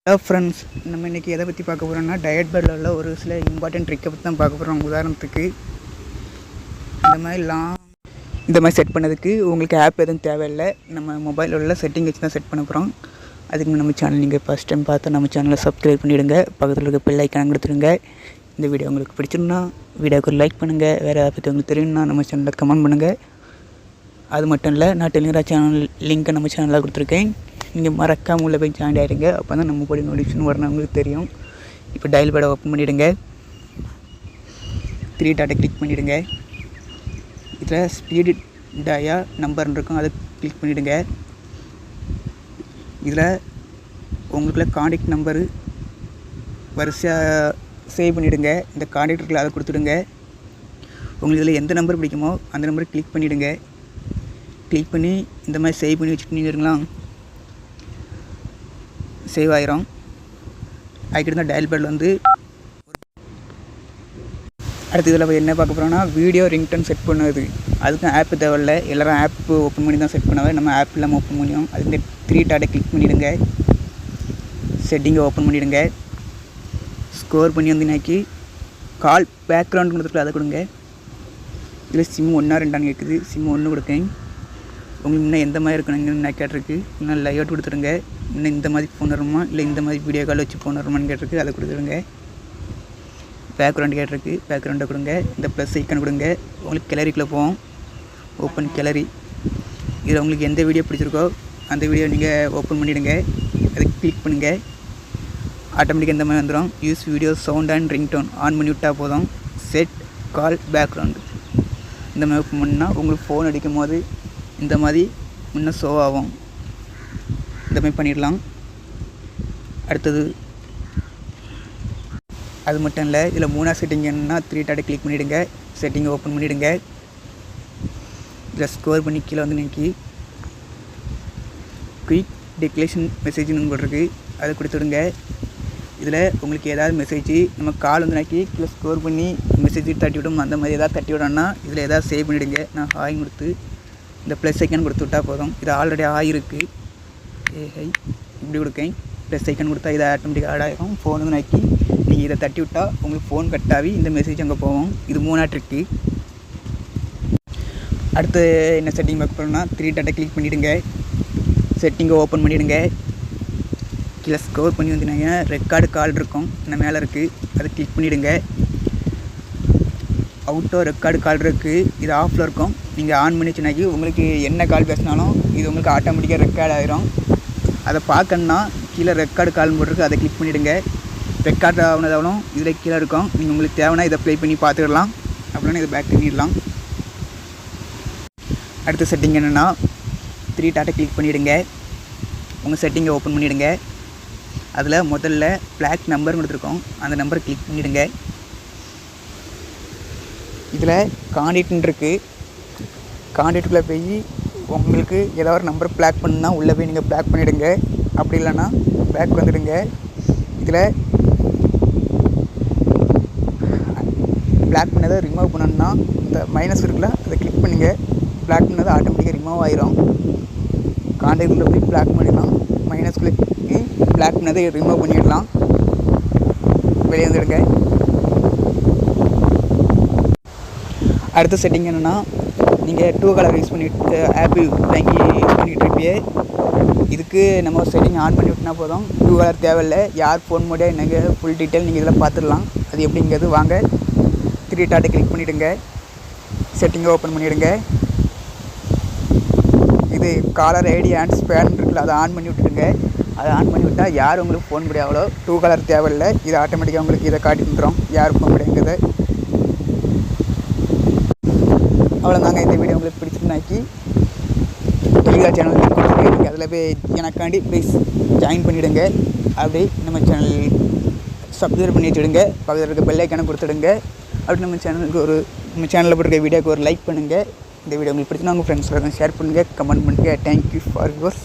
Hello friends, நம்ம இன்றைக்கி எதை பற்றி பார்க்க போகிறோம்னா டயட் பேடில் உள்ள ஒரு சில இம்பார்ட்டன்ட் ட்ரிக்கை பற்றி தான் பார்க்க போகிறோம். உதாரணத்துக்கு இந்த மாதிரி செட் பண்ணதுக்கு உங்களுக்கு ஆப் எதுவும் தேவையில்லை. நம்ம மொபைலில் உள்ள செட்டிங் வச்சு தான் செட் பண்ண போகிறோம். அதுக்கு நம்ம சேனல் நீங்கள் ஃபஸ்ட் டைம் பார்த்தா நம்ம சேனலை சப்ஸ்கிரைப் பண்ணிவிடுங்க. பக்கத்தில் இருக்க பெல் ஐக்கான் கொடுத்துருங்க. இந்த வீடியோ உங்களுக்கு பிடிச்சிருந்தா வீடியோவுக்கு லைக் பண்ணுங்கள். வேறு அதை பற்றி உங்களுக்கு தெரியும்னா நம்ம சேனலில் கமெண்ட் பண்ணுங்கள். அது மட்டும் இல்லை, நான் டெலிகிராம் சேனல் லிங்க்கை நம்ம சேனலில் கொடுத்துருக்கேன். நீங்கள் மறக்காமல் உள்ளே போய் ஜாயின் ஆகிடுங்க. அப்போ தான் நம்ம போய் நோட்டிஃபிகேஷன் வரணும் உங்களுக்கு தெரியும். இப்போ டயல் பேடை ஓப்பன் பண்ணிவிடுங்க. 3 டாட்டை கிளிக் பண்ணிவிடுங்க. இதில் ஸ்பீடு டயா நம்பர்னு இருக்கும், அதை கிளிக் பண்ணிவிடுங்க. இதில் உங்களுக்குள்ள கான்டாக்ட் நம்பரு வரிசையாக சேவ் பண்ணிவிடுங்க. இந்த கான்டாக்ட் இருக்குல்ல, அதை கொடுத்துடுங்க. உங்களுக்கு இதில் எந்த நம்பர் பிடிக்குமோ அந்த நம்பரை கிளிக் பண்ணிவிடுங்க. கிளிக் பண்ணி இந்த மாதிரி சேவ் பண்ணி வச்சுக்கிட்டீங்களா, சேவ் ஆயிரும். அதுக்கிட்ட தான் டயல் பேடில் அடுத்து இதில் என்ன பார்க்க போகிறோம்னா வீடியோ ரிங்டன் செட் பண்ணுவது. அதுக்கும் ஆப்பு தேவையில்லை. எல்லோரும் ஆப்பு ஓப்பன் பண்ணி தான் செட் பண்ணுவாங்க. நம்ம ஆப் இல்லாமல் ஓப்பன் பண்ணியும். அதுக்கு இந்த 3 டாட்டை கிளிக் பண்ணிவிடுங்க. செட்டிங்கை ஓப்பன் பண்ணிவிடுங்க. ஸ்கோர் பண்ணி வந்தீங்கன்னாக்கி கால் பேக்ரவுண்ட் கொடுத்துட்டு அதை கொடுங்க. இதில் சிம் 1 2 கேட்குது. சிம் 1 கொடுக்கேன். உங்களுக்கு இன்னும் எந்த மாதிரி இருக்கணுங்கன்னு கேட்டிருக்கு. இன்னும் லைஅவுட் கொடுத்துருங்க. இன்னும் இந்த மாதிரி ஃபோன் வருமா இல்லை இந்த மாதிரி வீடியோ கால் வச்சு ஃபோன் வருமானு கேட்டிருக்கு, அதை கொடுத்துருங்க. பேக்ரவுண்ட் கேட்டிருக்கு, பேக்ரவுண்டை கொடுங்க. இந்த ப்ளஸ் ஐக்கன் கொடுங்க. உங்களுக்கு கேலரிக்குள்ளே போவோம். Open gallery. இதில் உங்களுக்கு எந்த வீடியோ பிடிச்சிருக்கோ அந்த வீடியோ நீங்கள் ஓப்பன் பண்ணிவிடுங்க. அதுக்கு கிளிக் பண்ணுங்கள். ஆட்டோமேட்டிக்காக இந்த மாதிரி வந்துடும். Use video sound and ringtone on பண்ணி விட்டால் போதும். செட் கால் பேக்ரவுண்டு இந்த மாதிரி ஓப்பன் பண்ணால் உங்களுக்கு ஃபோன் அடிக்கும் போது இந்த மாதிரி முன்னே ஷோ ஆகும். இந்த மாதிரி பண்ணிடலாம். அடுத்தது அது மட்டும் இல்லை, இதில் 3 செட்டிங் என்னன்னா 3 டாட்டை கிளிக் பண்ணிவிடுங்க. செட்டிங்கை ஓப்பன் பண்ணிவிடுங்க. இதில் ஸ்கோர் பண்ணி கீழே வந்து நிற்கி குயிக் டிக்ளேஷன் மெசேஜ்னு போட்டிருக்கு, அதை கொடுத்துடுங்க. இதில் உங்களுக்கு ஏதாவது மெசேஜ் நம்ம கால் வந்து நாக்கி கீழே ஸ்கோர் பண்ணி மெசேஜ் தட்டி விடும். அந்த மாதிரி ஏதாவது தட்டி விடணும்னா இதில் ஏதாவது சேவ் பண்ணிவிடுங்க. நான் ஹாய் கொடுத்து இந்த ப்ளஸ் ஐக்கன் கொடுத்து விட்டால் போதும். இது ஆல்ரெடி ஆகிருக்கு. ஹை இப்படி கொடுக்கேன். ப்ளஸ் ஐக்கன் கொடுத்தா இதை ஆட்டோமேட்டிக்காக ஆட் ஆகிடும். ஃபோன் வந்து நாக்கி நீங்கள் இதை தட்டி விட்டால் உங்களுக்கு ஃபோன் கட்டாகி இந்த மெசேஜ் அங்கே போவோம். இது 3 ட்ரிக்கு. அடுத்து என்ன செட்டிங் பார்க்க போகிறோம்னா 3 டாட்டை கிளிக் பண்ணிவிடுங்க. செட்டிங்கை ஓப்பன் பண்ணிவிடுங்க. கீழே ஸ்கோர் பண்ணி வந்தீங்கன்னா ரெக்கார்டு கால் இருக்கும், இன்னும் மேலே இருக்குது, அதை கிளிக் பண்ணிவிடுங்க. அவுட்டோ ரெக்கார்டு கால் இருக்குது, இது ஆஃபில் இருக்கும். நீங்கள் ஆன் பண்ணி வச்சுனாக்கி உங்களுக்கு என்ன கால் பேசினாலும் இது உங்களுக்கு ஆட்டோமேட்டிக்காக ரெக்கார்ட் ஆகிரும். அதை பார்க்கணுன்னா கீழே ரெக்கார்டு கால் போட்டிருக்கு, அதை கிளிக் பண்ணிவிடுங்க. ரெக்கார்ட் ஆகுனதாலும் இதில் கீழே இருக்கும். நீங்கள் உங்களுக்கு தேவைன்னா இதை ப்ளே பண்ணி பார்த்துக்கலாம். அப்படின்னா இதை பேக் பண்ணிடலாம். அடுத்த செட்டிங் என்னென்னா 3 டாட்டை கிளிக் பண்ணிவிடுங்க. உங்கள் செட்டிங்கை ஓப்பன் பண்ணிவிடுங்க. அதில் முதல்ல பிளாக் நம்பர் கொடுத்துருக்கோம், அந்த நம்பரை கிளிக் பண்ணிவிடுங்க. இதில் கான்டாக்ட்னு இருக்குது. கான்டாக்டுக்குள்ளே போய் உங்களுக்கு ஏதாவது ஒரு நம்பர் பிளாக் பண்ணுன்னா உள்ளே போய் நீங்கள் பிளாக் பண்ணிவிடுங்க. அப்படி இல்லைன்னா பேக் வந்துடுங்க. இதில் பிளாக் பண்ணதை ரிமூவ் பண்ணணுன்னா இந்த மைனஸ் இருக்குல்ல, அதை கிளிக் பண்ணுங்கள். பிளாக் பண்ணது ஆட்டோமேட்டிக்காக ரிமூவ் ஆயிரும். கான்டாக்டில் போய் பிளாக் பண்ணிடலாம். மைனஸ்குள்ளே பிளாக் பண்ணதை ரிமூவ் பண்ணிடலாம். வெளியே வந்துடுங்க. அடுத்த செட்டிங் என்னென்னா, நீங்கள் 2 கலர் யூஸ் பண்ணிட்டு ஆப்பு வாங்கி யூஸ் பண்ணிகிட்டு இருப்பீங்க. இதுக்கு நம்ம செட்டிங் ஆன் பண்ணி விட்டுனா போதும். 2 கலர் தேவையில்லை. யார் ஃபோன் மோடியா என்னங்க ஃபுல் டீட்டெயில் நீங்கள் இதில் பார்த்துடலாம். அது எப்படிங்கிறது வாங்க. 3 டாட்டை கிளிக் பண்ணிவிடுங்க. செட்டிங்கை ஓப்பன் பண்ணிவிடுங்க. இது காலர் ஐடி அண்ட் ஸ்பேன் இருக்குல்ல, அதை ஆன் பண்ணி விட்டுடுங்க. அதை ஆன் பண்ணி விட்டால் யார் உங்களுக்கு ஃபோன் முடியாவளோ 2 கலர் தேவையில்லை. இது ஆட்டோமேட்டிக்காக உங்களுக்கு இதை காட்டி தந்துடும் யார் ஃபோன் முடியாங்கிறத. அவ்வளோதாங்க. இந்த வீடியோ உங்களுக்கு பிடிச்சிருந்தாக்கி டெலிகிராம் சேனல் லிங்க் கொடுத்துருக்கு, அதில் போய் எனக்காண்டி ப்ளீஸ் ஜாயின் பண்ணிவிடுங்க. அப்படி நம்ம சேனல் சப்ஸ்கிரைப் பண்ணி வச்சுடுங்க. பக்கத்தில் இருக்க பெல் ஐக்கானை கொடுத்துடுங்க. அப்படி நம்ம சேனலில் போட்டிருக்க வீடியோக்கு ஒரு லைக் பண்ணுங்கள். இந்த வீடியோ உங்களுக்கு பிடிச்சினா உங்கள் ஃப்ரெண்ட்ஸில் ஷேர் பண்ணுங்கள், கமெண்ட் பண்ணுங்கள். Thank you for yours